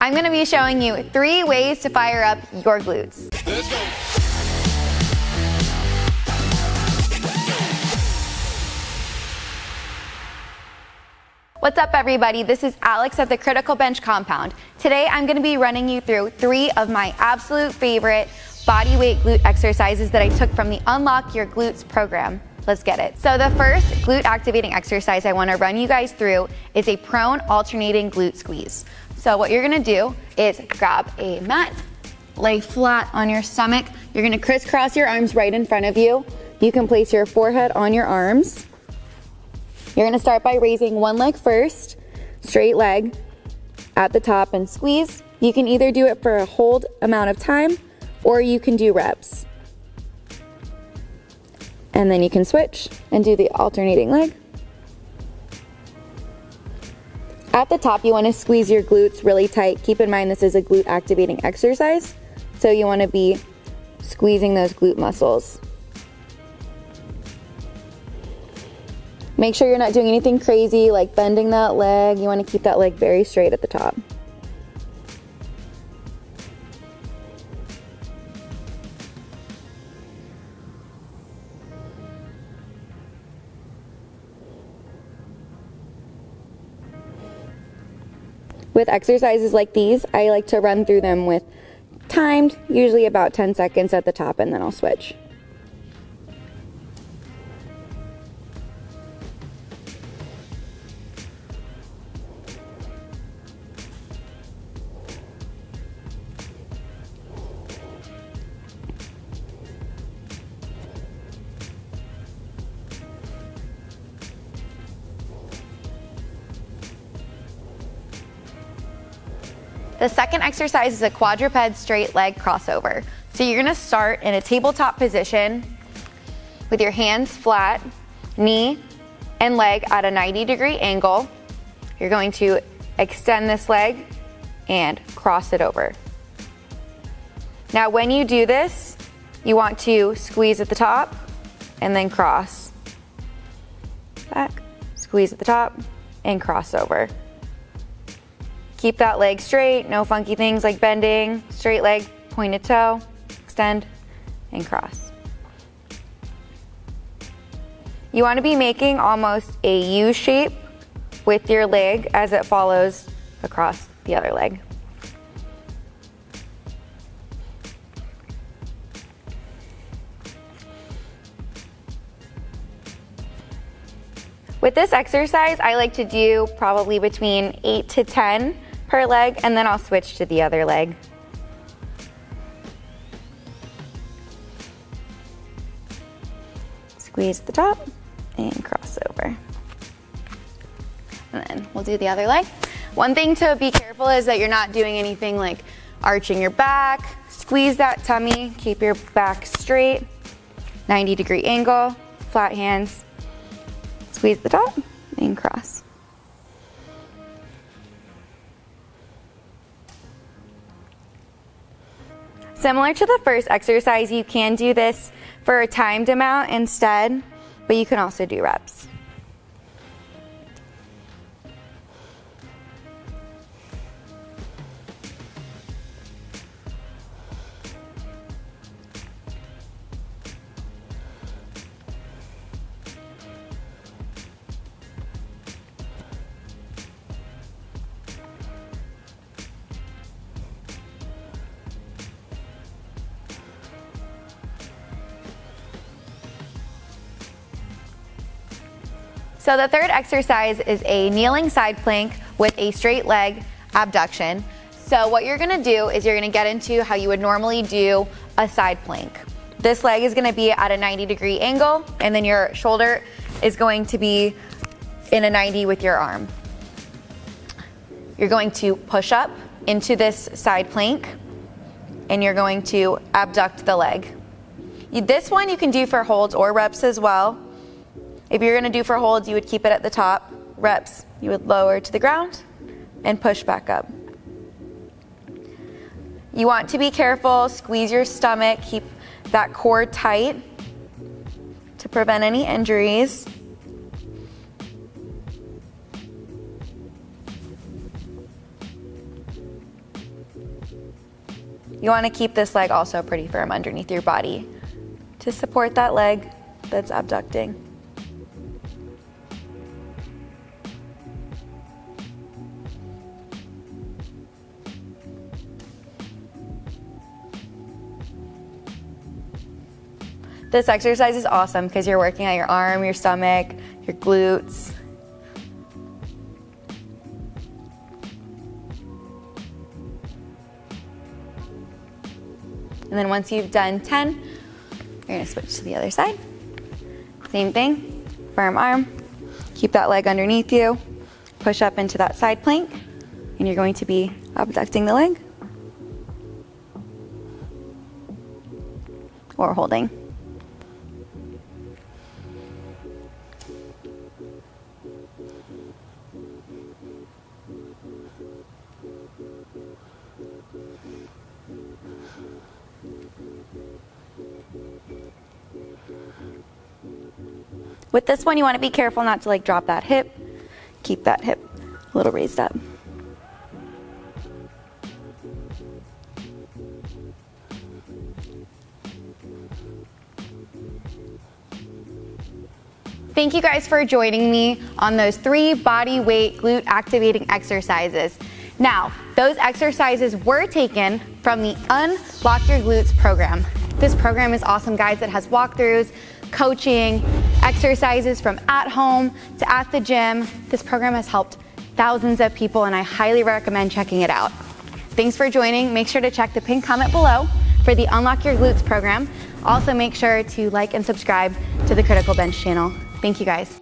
I'm gonna be showing you 3 ways to fire up your glutes. Let's go. What's up everybody, this is Alex at the Criticalbench compound. Today I'm gonna be running you through 3 of my absolute favorite bodyweight glute exercises that I took from the Unlock Your Glutes program. Let's get it. So the first glute activating exercise I wanna run you guys through is a prone alternating glute squeeze. So what you're gonna do is grab a mat, lay flat on your stomach. You're gonna crisscross your arms right in front of you. You can place your forehead on your arms. You're gonna start by raising one leg first, straight leg at the top and squeeze. You can either do it for a hold amount of time or you can do reps. And then you can switch and do the alternating leg. At the top, you wanna squeeze your glutes really tight. Keep in mind this is a glute activating exercise, so you wanna be squeezing those glute muscles. Make sure you're not doing anything crazy like bending that leg. You want to keep that leg very straight at the top. With exercises like these, I like to run through them with timed, usually about 10 seconds at the top, and then I'll switch. The second exercise is a quadruped straight leg crossover. So you're gonna start in a tabletop position with your hands flat, knee and leg at a 90-degree angle. You're going to extend this leg and cross it over. Now when you do this, you want to squeeze at the top and then cross. Back, squeeze at the top and cross over. Keep that leg straight, no funky things like bending, straight leg, pointed toe, extend, and cross. You want to be making almost a U shape with your leg as it follows across the other leg. With this exercise, I like to do probably between 8 to 10 per leg, and then I'll switch to the other leg. Squeeze the top and cross over. And then we'll do the other leg. One thing to be careful is that you're not doing anything like arching your back. Squeeze that tummy, keep your back straight, 90-degree angle, flat hands. Squeeze the top and cross. Similar to the first exercise, you can do this for a timed amount instead, but you can also do reps. So the third exercise is a kneeling side plank with a straight leg abduction. So what you're gonna do is you're gonna get into how you would normally do a side plank. This leg is gonna be at a 90-degree angle, and then your shoulder is going to be in a 90 with your arm. You're going to push up into this side plank, and you're going to abduct the leg. This one you can do for holds or reps as well. If you're gonna do for holds, you would keep it at the top. Reps, you would lower to the ground and push back up. You want to be careful, squeeze your stomach, keep that core tight to prevent any injuries. You want to keep this leg also pretty firm underneath your body to support that leg that's abducting. This exercise is awesome because you're working out your arm, your stomach, your glutes. And then once you've done 10, you're gonna switch to the other side. Same thing, firm arm, keep that leg underneath you, push up into that side plank, and you're going to be abducting the leg or holding. With this one, you want to be careful not to drop that hip. Keep that hip a little raised up. Thank you guys for joining me on those 3 body weight glute activating exercises. Now, those exercises were taken from the Unlock Your Glutes program. This program is awesome, guys. It has walkthroughs, coaching, exercises from at home to at the gym. This program has helped thousands of people, and I highly recommend checking it out. Thanks for joining. Make sure to check the pinned comment below for the Unlock Your Glutes program. Also, make sure to like and subscribe to the Criticalbench channel. Thank you, guys.